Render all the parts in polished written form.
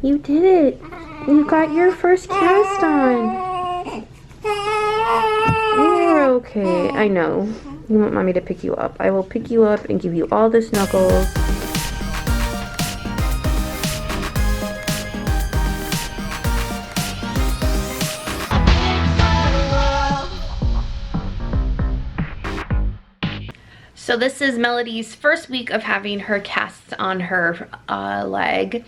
You did it. You got your first cast on. You're okay. I know. You want mommy to pick you up. I will pick you up and give you all the snuggles. So this is Melody's first week of having her casts on her leg.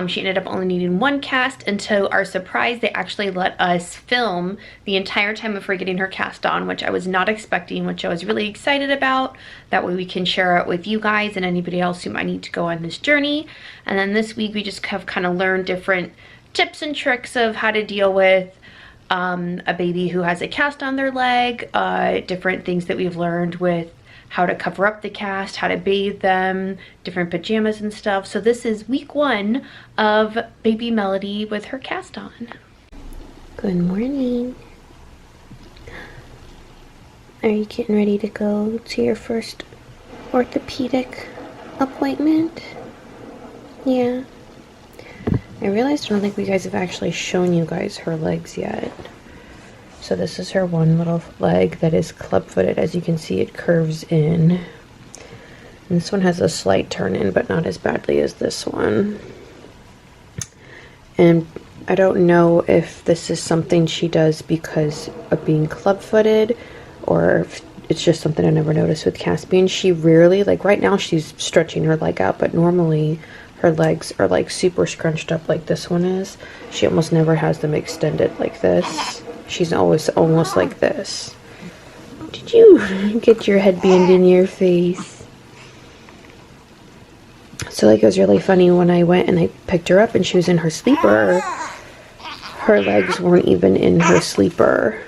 She ended up only needing one cast, and to our surprise, they actually let us film the entire time of her getting her cast on, which I was not expecting, which I was really excited about. That way we can share it with you guys and anybody else who might need to go on this journey. And then this week we just have kind of learned different tips and tricks of how to deal with a baby who has a cast on their leg, different things that we've learned with how to cover up the cast, how to bathe them, different pajamas and stuff. So this is week 1 of baby Melody with her cast on. Good morning. Are you getting ready to go to your first orthopedic appointment? Yeah. I realized I don't think we guys have actually shown you guys her legs yet. So this is her one little leg that is club-footed. As you can see, it curves in. And this one has a slight turn in, but not as badly as this one. And I don't know if this is something she does because of being club-footed, or if it's just something I never noticed with Caspian. She rarely, like right now she's stretching her leg out, but normally her legs are like super scrunched up like this one is. She almost never has them extended like this. She's always almost like this. Did you get your headband in your face? So like it was really funny when I went and I picked her up and she was in her sleeper. Her legs weren't even in her sleeper.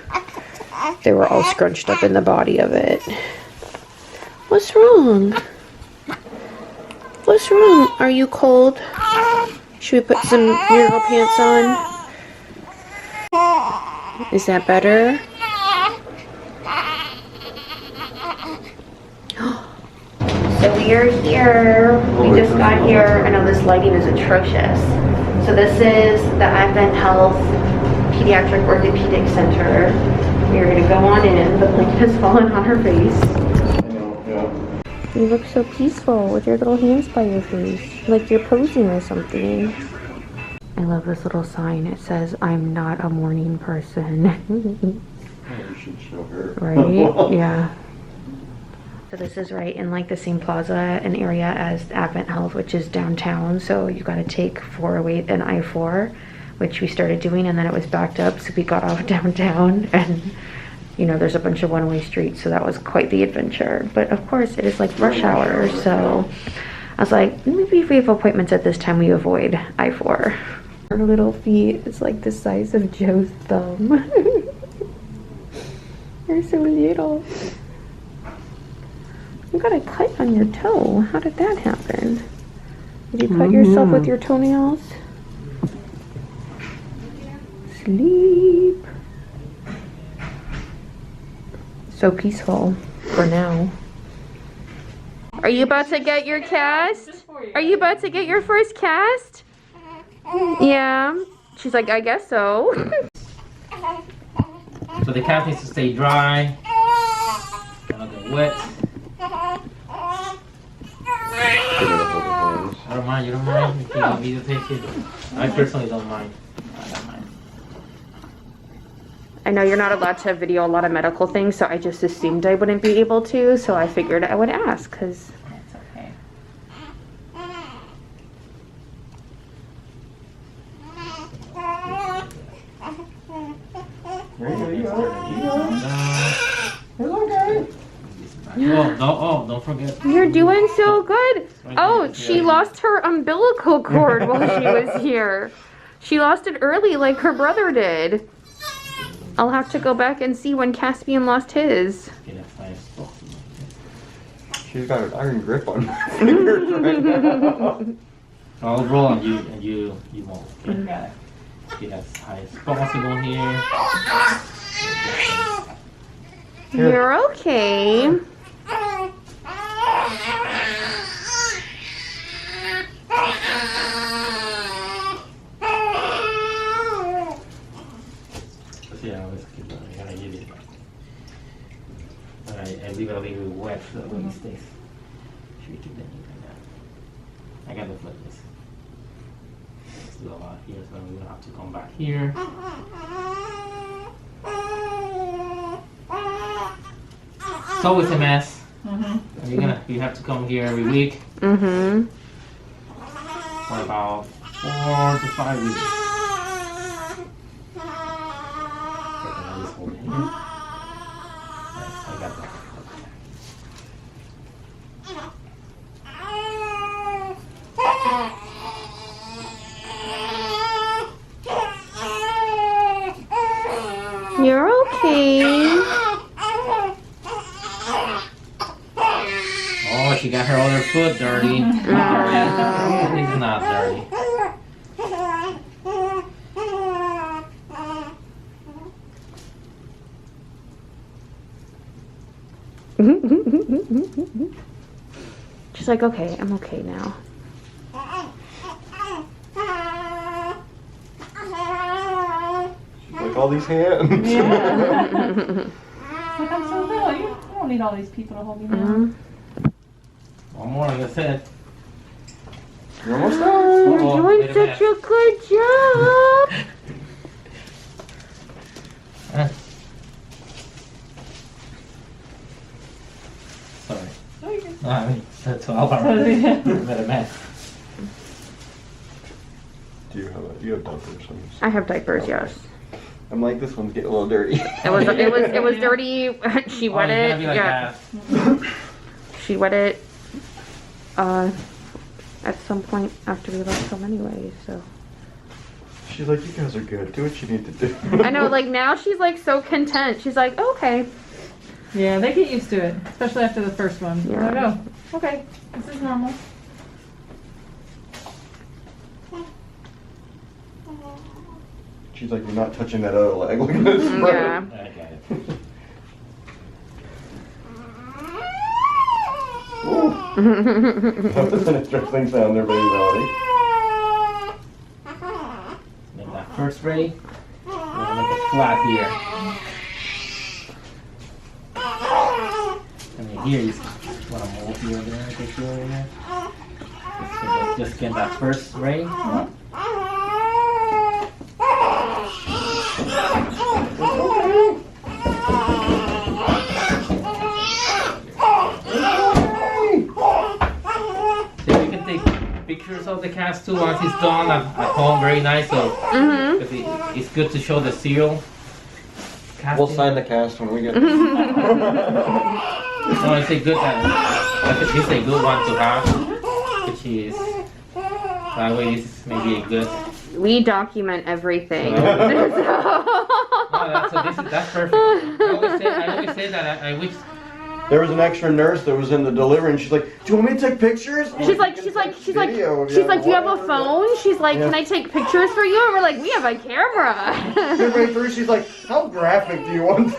They were all scrunched up in the body of it. What's wrong? What's wrong? Are you cold? Should we put some urinal pants on? Is that better? So we are here. We just got here. I know this lighting is atrocious. So this is the Advent Health Pediatric Orthopedic Center. We're going to go on in. The blanket has fallen on her face. You look so peaceful with your little hands by your face. Like you're posing or something. I love this little sign. It says, "I'm not a morning person." You should show her. Right? Yeah. So this is right in like the same plaza and area as Advent Health, which is downtown. So you got to take 408 and I-4, which we started doing, and then it was backed up. So we got off downtown, and you know, there's a bunch of one-way streets. So that was quite the adventure. But of course, it is like rush hour. So I was like, maybe if we have appointments at this time, we avoid I-4. Her little feet is like the size of Joe's thumb. They're so little. You got a cut on your toe. How did that happen? Did you cut yourself with your toenails? Sleep. So peaceful for now. Are you about to get your cast? Are you about to get your first cast? Yeah. She's like, I guess so. So the cast needs to stay dry. Not get wet. I don't mind. You don't mind? If you want me to take it. I personally don't mind. I don't mind. I know you're not allowed to video a lot of medical things, so I just assumed I wouldn't be able to, so I figured I would ask, because That's okay. Don't forget. you're doing so good. Oh, she lost her umbilical cord while she was here. She lost it early like her brother did. I'll have to go back and see when Caspian lost his. She's got an iron grip on her fingers right now. I'll roll on you and you won't. Okay. Get as high as possible here. You're okay. leave it a little wet so that way it stays shaky. Then you can. I got to flip this. Let's do a lot here, so we don't have to come back here. It's always a mess. You have to come here every week. For about 4 to 5 weeks. Okay, I'll just hold it here. Nice, I got that. You're okay. Oh, she got her other foot dirty. It's not dirty. She's like, okay, I'm okay now. Like all these hands. Yeah. Like, I'm so little. You don't need all these people to hold me down. One more, like I said. You're almost done. You're Uh-oh, doing wait a such minute. a good job. Sorry. Oh, you can. No, I mean, that's 12 hours. Better mess. Do you have diapers? I have diapers, yes. I'm like, this one's getting a little dirty. It was dirty. She wet Oh, it's it. gonna be like Yeah, that. she wet it. At some point after we left home anyway. So She's like, you guys are good. Do what you need to do. I know. Like now, she's like so content. She's like, okay. Yeah, they get used to it, especially after the first one. Yeah. They're like, oh, okay, this is normal. She's like, you're not touching that other leg. Look at this. Yeah. I got it. That was an interesting sound there, baby Melody. Make that first ray. We're gonna make it flat here. And then here you want to mold here, there, make it here, there. So just get that first ray. So you can take pictures of the cast too once it's done at home, very nice. So because it's good to show the serial. We'll sign the cast when we get. No, it's a good it's a good one to have, which is that way. This is maybe a good. We document everything. So that's perfect. I always say that I wish. There was an extra nurse that was in the delivery, and she's like, "Do you want me to take pictures?" I'm She's like, "You she's can like, take she's like, video if she's like, do you have a whatever." phone? She's like, Yeah. can I take pictures for you? And we're like, we have a camera. Midway through, she's like, "How graphic do you want?"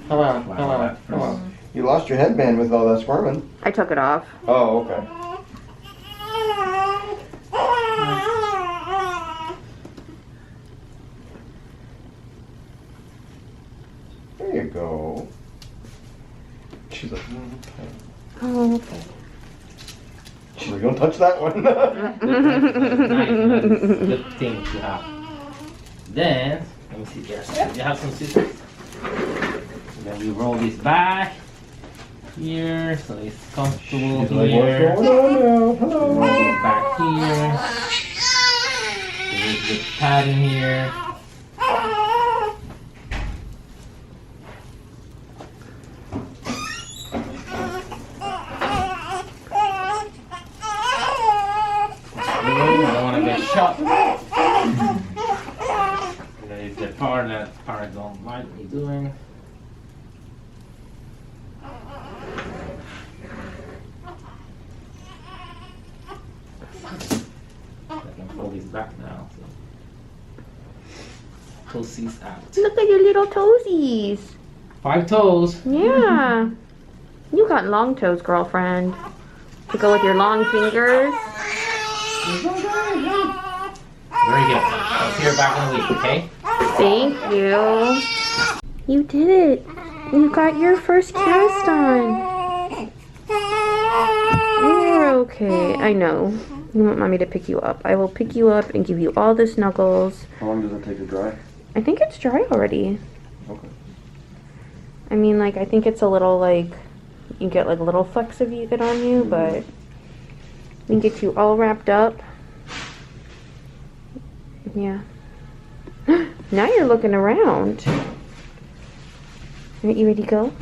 Come on. You lost your headband with all that squirming. I took it off. Oh, okay. There you go. She's like, okay. Oh, okay. She's like, don't touch that one. Nice. That's a good thing to have. Then let me see there. You have some scissors. Then we roll this back here so it's comfortable She's like, here. what's going on now? Roll Hello. it back here. There's the pad in here. You don't want to get shot. And then it's the part that parents don't like me doing. I can pull these back now. So. Toesies out. Look at your little toesies. 5 toes. Yeah. You got long toes, girlfriend. To go with your long fingers. Very good. I'll see her back in a week, okay? Thank you. You did it. You got your first cast on. You're okay. I know. You want mommy to pick you up. I will pick you up and give you all the snuggles. How long does it take to dry? I think it's dry already. Okay. I mean, like, I think it's a little, like, you get, like, little flecks of it on you, but we can get you all wrapped up. Yeah. Now you're looking around. Are you ready to go?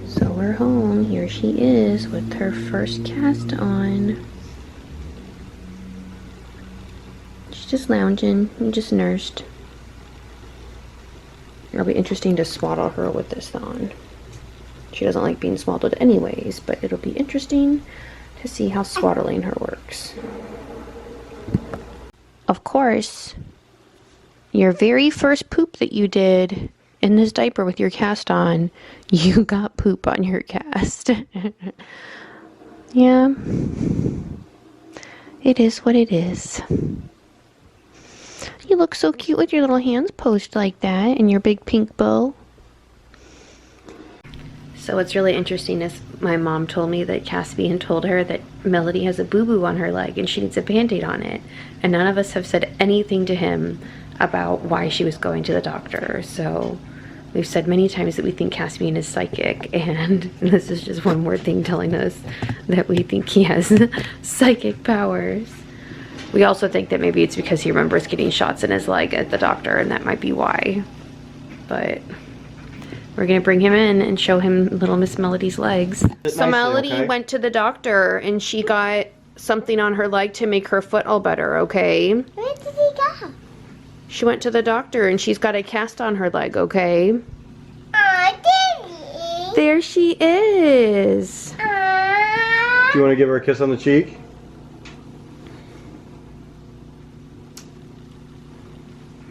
So we're home. Here she is with her first cast on. She's just lounging. You just nursed. It'll be interesting to swaddle her with this on. She doesn't like being swaddled anyways, but it'll be interesting to see how swaddling her works. Of course, your very first poop that you did in this diaper with your cast on, you got poop on your cast. Yeah, it is what it is. You look so cute with your little hands posed like that and your big pink bow. So what's really interesting is my mom told me that Caspian told her that Melody has a boo-boo on her leg and she needs a Band-Aid on it. And none of us have said anything to him about why she was going to the doctor. So we've said many times that we think Caspian is psychic, and this is just one more thing telling us that we think he has psychic powers. We also think that maybe it's because he remembers getting shots in his leg at the doctor, and that might be why. But we're gonna bring him in and show him little Miss Melody's legs. So Melody went to the doctor and she got something on her leg to make her foot all better, okay? Where did he go? She went to the doctor and she's got a cast on her leg, okay? Daddy. There she is. Do you want to give her a kiss on the cheek?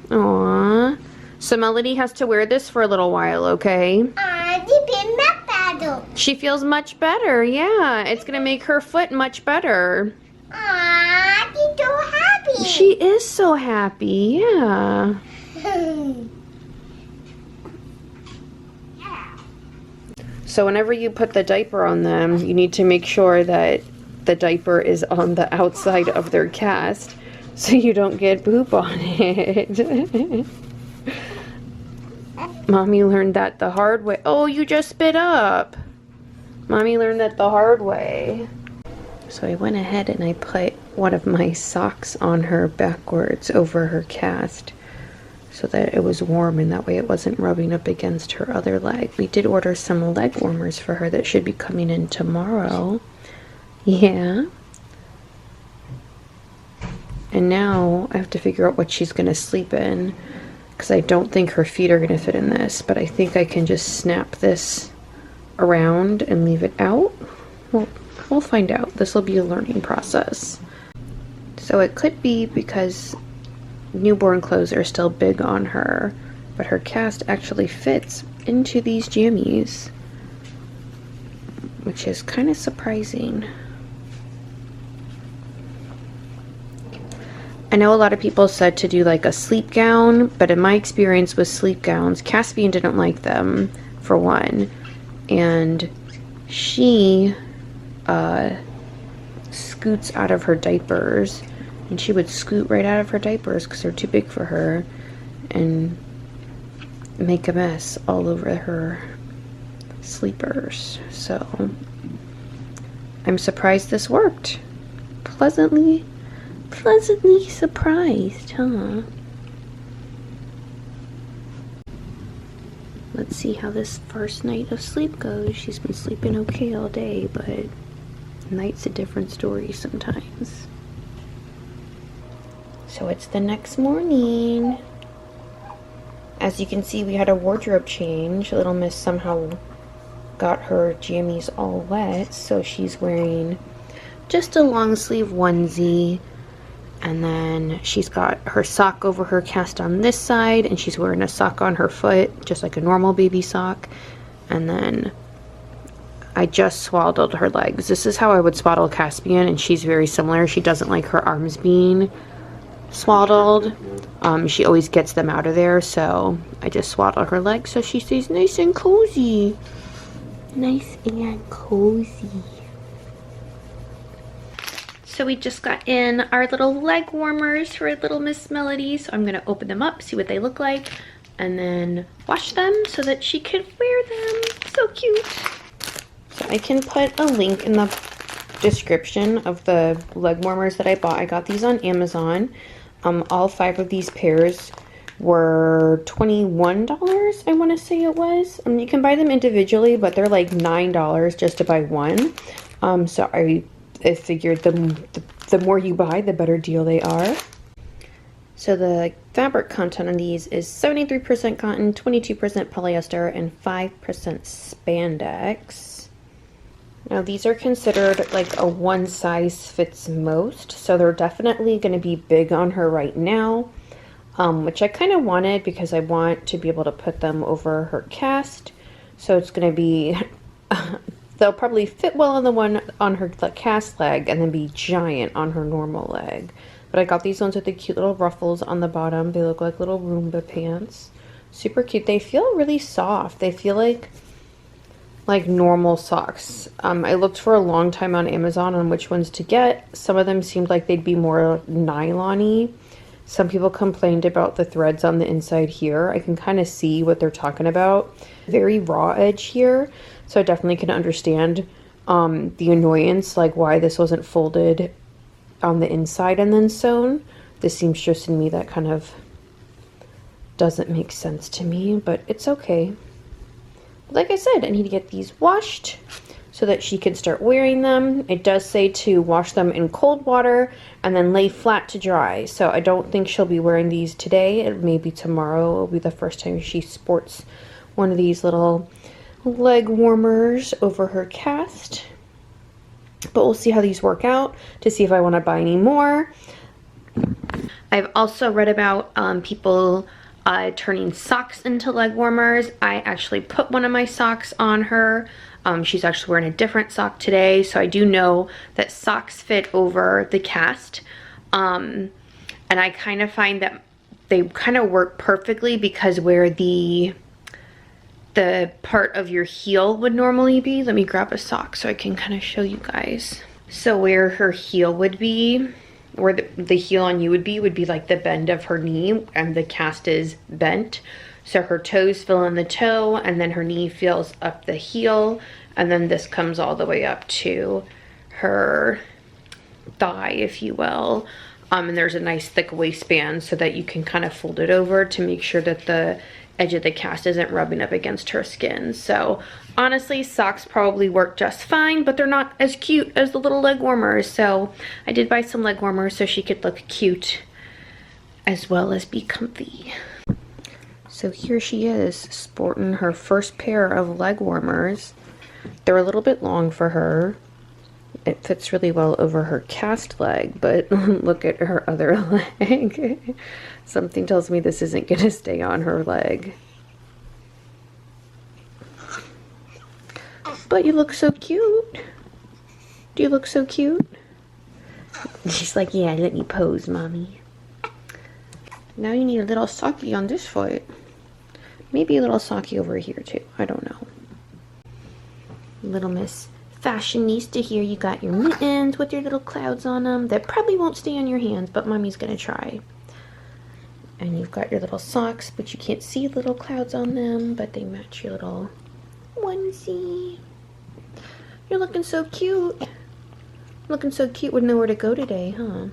Aww. So Melody has to wear this for a little while, okay? She feels much better, yeah. It's gonna make her foot much better. She's so happy. She is so happy, yeah. So whenever you put the diaper on them, you need to make sure that the diaper is on the outside of their cast so you don't get poop on it. Mommy learned that the hard way. Oh, you just spit up. Mommy learned that the hard way. So I went ahead and I put one of my socks on her backwards over her cast so that it was warm and that way it wasn't rubbing up against her other leg. We did order some leg warmers for her that should be coming in tomorrow. Yeah. And now I have to figure out what she's gonna sleep in because I don't think her feet are gonna fit in this, but I think I can just snap this around and leave it out. Well, we'll find out. This will be a learning process. So it could be because newborn clothes are still big on her, but her cast actually fits into these jammies, which is kind of surprising. I know a lot of people said to do like a sleep gown, but in my experience with sleep gowns, Caspian didn't like them, for one, and she scoots out of her diapers, and she would scoot right out of her diapers because they're too big for her and make a mess all over her sleepers. So I'm surprised this worked. Pleasantly surprised, huh? Let's see how this first night of sleep goes. She's been sleeping okay all day, but night's a different story sometimes. So it's the next morning. As you can see, we had a wardrobe change. Little Miss somehow got her jammies all wet, so she's wearing just a long sleeve onesie. And then she's got her sock over her cast on this side, and she's wearing a sock on her foot, just like a normal baby sock. And then I just swaddled her legs. This is how I would swaddle Caspian, and she's very similar. She doesn't like her arms being swaddled. She always gets them out of there, so I just swaddle her legs so she stays nice and cozy. Nice and cozy. So we just got in our little leg warmers for little Miss Melody, so I'm gonna open them up, see what they look like, and then wash them so that she can wear them. So cute. So I can put a link in the description of the leg warmers that I bought. I got these on Amazon. All 5 of these pairs were $21, I want to say it was. You can buy them individually, but they're like $9 just to buy one. So I figured the more you buy, the better deal they are. So the fabric content on these is 73% cotton, 22% polyester, and 5% spandex. Now these are considered like a one size fits most, so they're definitely going to be big on her right now, which I kind of wanted because I want to be able to put them over her cast. So it's going to be, they'll probably fit well on the one on her cast leg and then be giant on her normal leg. But I got these ones with the cute little ruffles on the bottom. They look like little Roomba pants. Super cute. They feel really soft. They feel like normal socks. I looked for a long time on Amazon on which ones to get. Some of them seemed like they'd be more nylon-y. Some people complained about the threads on the inside here. I can kind of see what they're talking about. Very raw edge here, so I definitely can understand the annoyance, like why this wasn't folded on the inside and then sewn. The seamstress in me, that kind of doesn't make sense to me, but it's okay. Like I said, I need to get these washed so that she can start wearing them. It does say to wash them in cold water and then lay flat to dry. So I don't think she'll be wearing these today. It may be tomorrow. It'll be the first time she sports one of these little leg warmers over her cast. But we'll see how these work out to see if I want to buy any more. I've also read about people turning socks into leg warmers. I actually put one of my socks on her. She's actually wearing a different sock today, so I do know that socks fit over the cast. And I kind of find that they kind of work perfectly because where the part of your heel would normally be, let me grab a sock so I can kind of show you guys. So where her heel would be, where the heel on you would be like the bend of her knee, and the cast is bent. So her toes fill in the toe, and then her knee fills up the heel, and then this comes all the way up to her thigh, if you will. And there's a nice thick waistband so that you can kind of fold it over to make sure that the edge of the cast isn't rubbing up against her skin. So honestly, socks probably work just fine, but they're not as cute as the little leg warmers. So I did buy some leg warmers so she could look cute as well as be comfy. So here she is, sporting her first pair of leg warmers. They're a little bit long for her. It fits really well over her cast leg, but look at her other leg. Something tells me this isn't going to stay on her leg. But you look so cute. Do you look so cute? She's like, yeah, let me pose, mommy. Now you need a little socky on this foot. Maybe a little socky over here too. I don't know. Little Miss Fashionista here. You got your mittens with your little clouds on them. That probably won't stay on your hands, but mommy's gonna try. And you've got your little socks, but you can't see little clouds on them, but they match your little onesie. You're looking so cute. Looking so cute with nowhere to go today, huh?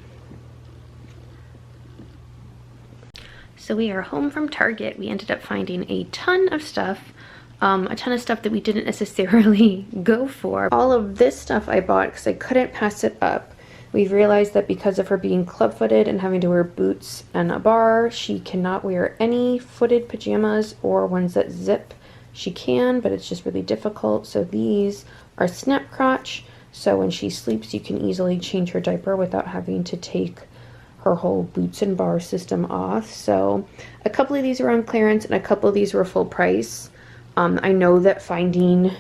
So we are home from Target. We ended up finding a ton of stuff. A ton of stuff that we didn't necessarily go for. All of this stuff I bought because I couldn't pass it up. We've realized that because of her being club-footed and having to wear boots and a bar, she cannot wear any footed pajamas or ones that zip. She can, but it's just really difficult. So these are snap crotch. So when she sleeps, you can easily change her diaper without having to take her whole boots and bar system off. So a couple of these were on clearance and a couple of these were full price. I know that finding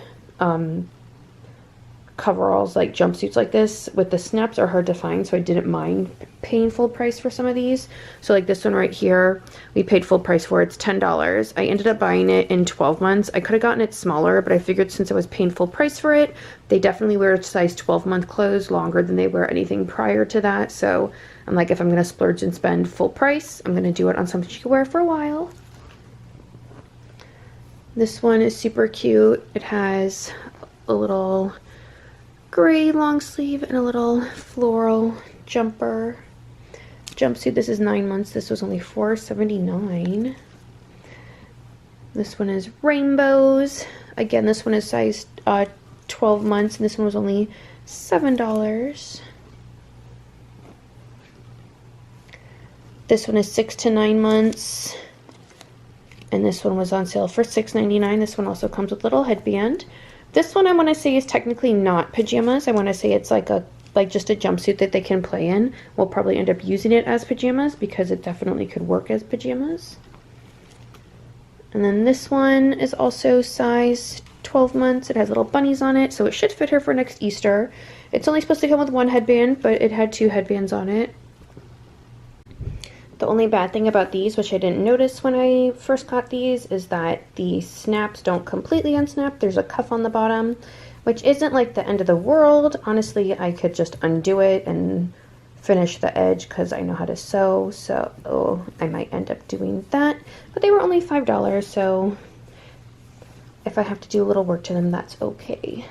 coveralls, like jumpsuits like this with the snaps are hard to find, so I didn't mind paying full price for some of these. So like this one right here, we paid full price for. It's $10. I ended up buying it in 12 months. I could have gotten it smaller, but I figured since I was paying full price for it, they definitely wear size 12-month clothes longer than they wear anything prior to that. So I'm like, if I'm gonna splurge and spend full price, I'm gonna do it on something you can wear for a while. This one is super cute. It has a little gray long sleeve and a little floral jumpsuit. This is 9 months. This was only $4.79. This one is rainbows. Again, this one is size 12 months, and this one was only $7. This one is 6 to 9 months, and this one was on sale for $6.99. This one also comes with a little headband. This one I want to say is technically not pajamas. I want to say it's like just a jumpsuit that they can play in. We'll probably end up using it as pajamas because it definitely could work as pajamas. And then this one is also size 12 months. It has little bunnies on it, so it should fit her for next Easter. It's only supposed to come with one headband, but it had 2 headbands on it. The only bad thing about these, which I didn't notice when I first got these, is that the snaps don't completely unsnap. There's a cuff on the bottom, which isn't like the end of the world. Honestly, I could just undo it and finish the edge because I know how to sew, so I might end up doing that. But they were only $5, so if I have to do a little work to them, that's okay.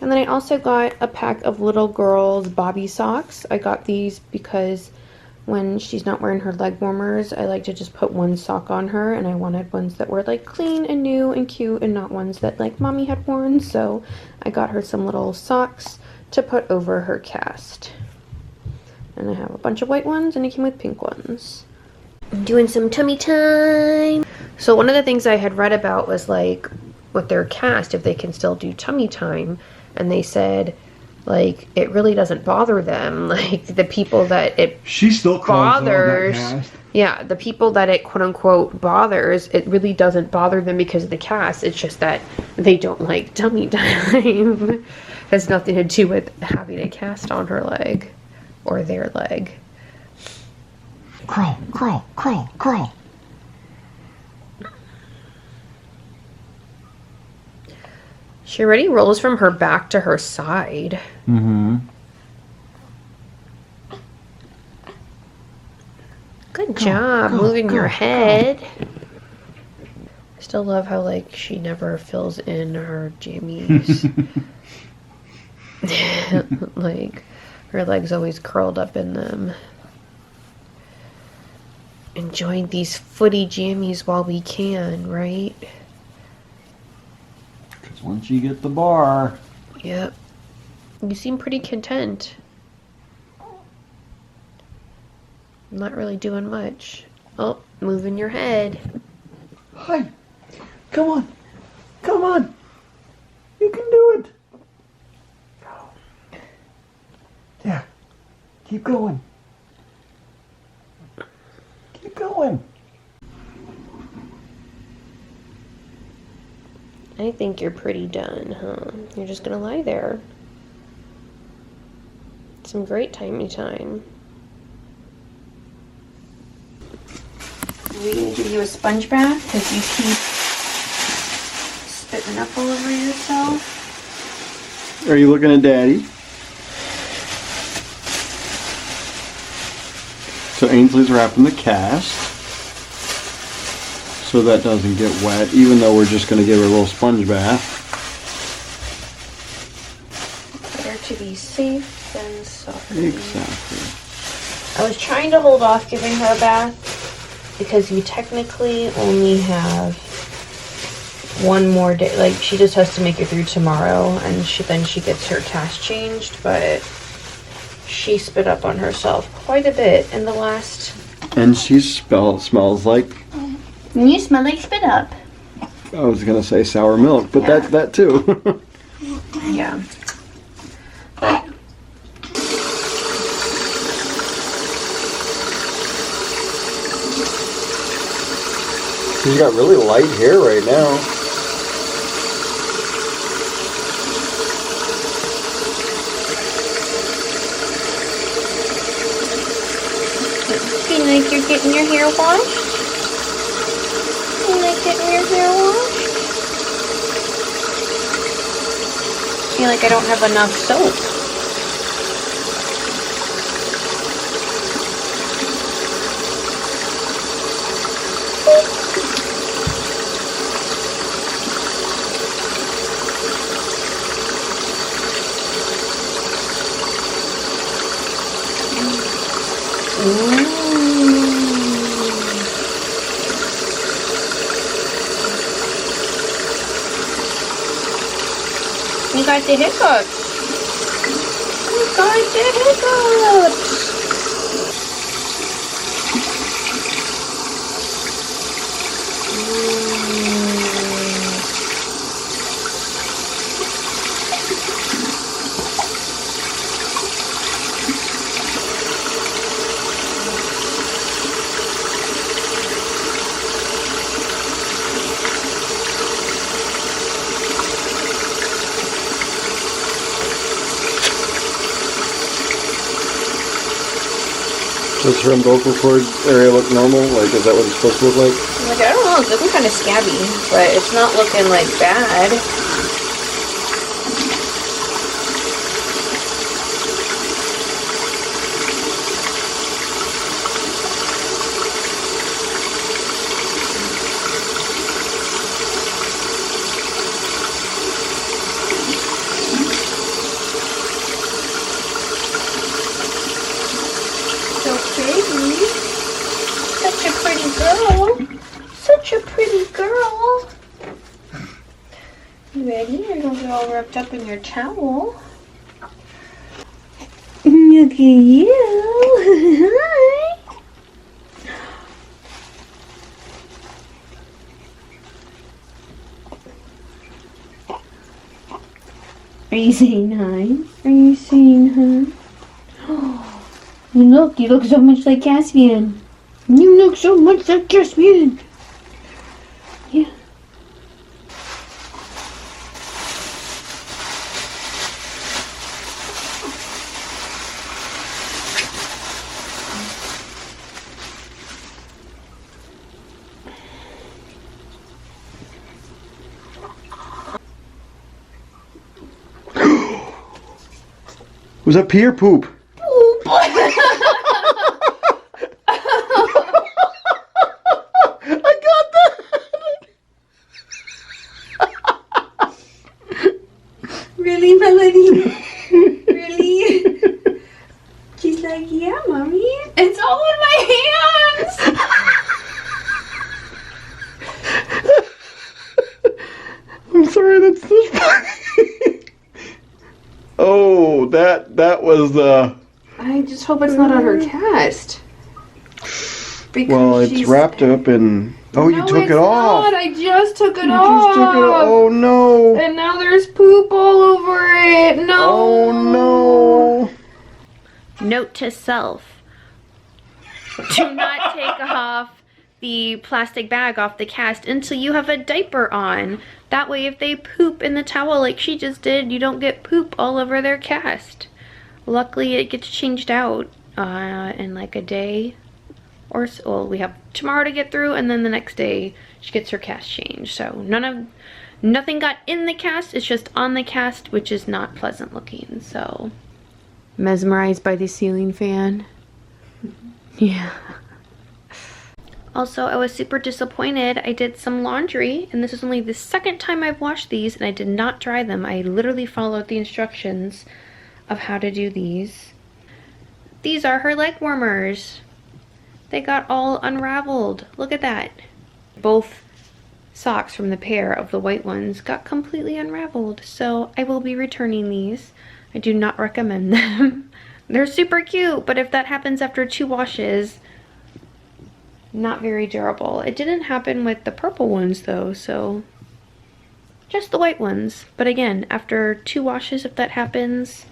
And then I also got a pack of little girls' bobby socks. I got these because when she's not wearing her leg warmers, I like to just put one sock on her, and I wanted ones that were like clean and new and cute and not ones that like mommy had worn. So I got her some little socks to put over her cast. And I have a bunch of white ones, and it came with pink ones. I'm doing some tummy time. So one of the things I had read about was like with their cast, if they can still do tummy time, and they said like it really doesn't bother them, like the people that it bothers, yeah, the people that it quote unquote bothers, it really doesn't bother them because of the cast. It's just that they don't like tummy time. It has nothing to do with having a cast on her leg or their leg. Crawl, crawl, crawl, crawl. She already rolls from her back to her side. Mm-hmm. Good job moving your head. I still love how like she never fills in her jammies. Like her legs always curled up in them. Enjoying these footy jammies while we can, right? Once you get the bar. Yep. You seem pretty content. Not really doing much. Oh, moving your head. Hi. Come on. Come on. You can do it. Yeah. Keep going. Keep going. I think you're pretty done, huh? You're just gonna lie there. Some great timey time. Are we gonna give you a sponge bath because you keep spitting up all over yourself? Are you looking at Daddy? So Ainsley's wrapping the cast so that doesn't get wet, even though we're just going to give her a little sponge bath. Better to be safe than sorry. Exactly. I was trying to hold off giving her a bath because you technically only have one more day. Like, she just has to make it through tomorrow, and then she gets her cast changed, but she spit up on herself quite a bit in the last... And she smells like... You smell like spit up. I was going to say sour milk, but Yeah. that too. Yeah. She's got really light hair right now. getting your hair washed? You like getting your hair washed? I feel like I don't have enough soap. You got the hiccups. You got the hiccups. Does her umbilical cord area look normal? Like, is that what it's supposed to look like? Like, I don't know, it's looking kind of scabby, but it's not looking like bad. So pretty. Such a pretty girl. Such a pretty girl. You ready? You're gonna get all wrapped up in your towel. Look at you. Hi. Are you saying hi? Are you saying hi? You look so much like Caspian. You look so much like Caspian. Yeah. Was that pee or poop? Poop. I got that! Really, Melody? Really? She's like, yeah, mommy. It's all in my hands. I'm sorry, that's so funny. Oh, that was I just hope it's not on her cast. Because well, it's wrapped up in. Oh, you took it off. Not. I just took it You off. just took it off. Oh no. And now there's poop all over it. No. Oh no. Note to self. Do not take off the plastic bag off the cast until you have a diaper on. That way if they poop in the towel like she just did, you don't get poop all over their cast. Luckily it gets changed out in like a day or so. Well, we have tomorrow to get through, and then the next day she gets her cast changed. So nothing got in the cast, it's just on the cast, which is not pleasant looking. So mesmerized by the ceiling fan. Yeah. Also, I was super disappointed. I did some laundry, and this is only the second time I've washed these, and I did not dry them. I literally followed the instructions of how to do these. These are her leg warmers. They got all unraveled. Look at that. Both socks from the pair of the white ones got completely unraveled, so I will be returning these. I do not recommend them. They're super cute, but if that happens after 2 washes, not very durable. It didn't happen with the purple ones though, so just the white ones. But again, after 2 washes, if that happens,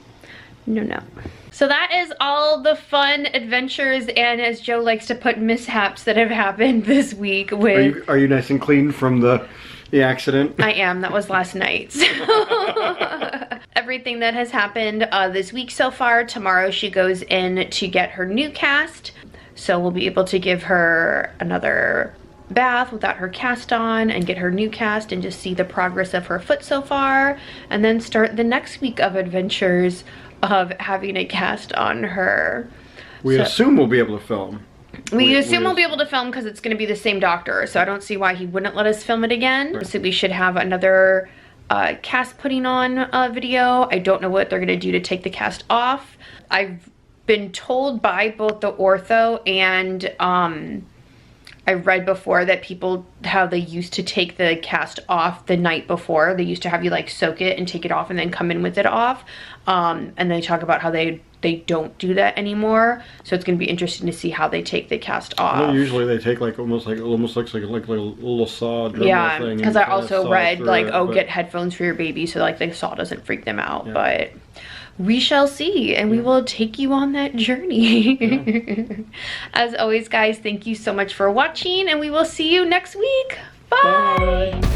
no. So that is all the fun adventures, and as Joe likes to put, mishaps that have happened this week with... Are you nice and clean from the accident? I am. That was last night. Everything that has happened this week so far. Tomorrow she goes in to get her new cast. So we'll be able to give her another bath without her cast on and get her new cast and just see the progress of her foot so far, and then start the next week of adventures of having a cast on her. We assume we'll be able to film. We assume we'll be able to film because it's going to be the same doctor, so I don't see why he wouldn't let us film it again. Right. So we should have another cast putting on video. I don't know what they're going to do to take the cast off. I've been told by both the ortho and I read before that people, how they used to take the cast off the night before. They used to have you like soak it and take it off and then come in with it off. And they talk about how they don't do that anymore. So it's going to be interesting to see how they take the cast off. Well, usually they take like almost looks like a little saw drum yeah, thing. because I also read like, it, get headphones for your baby so like the saw doesn't freak them out. Yeah. But we shall see, and we will take you on that journey. Yeah. As always, guys, thank you so much for watching, and we will see you next week. Bye. Bye.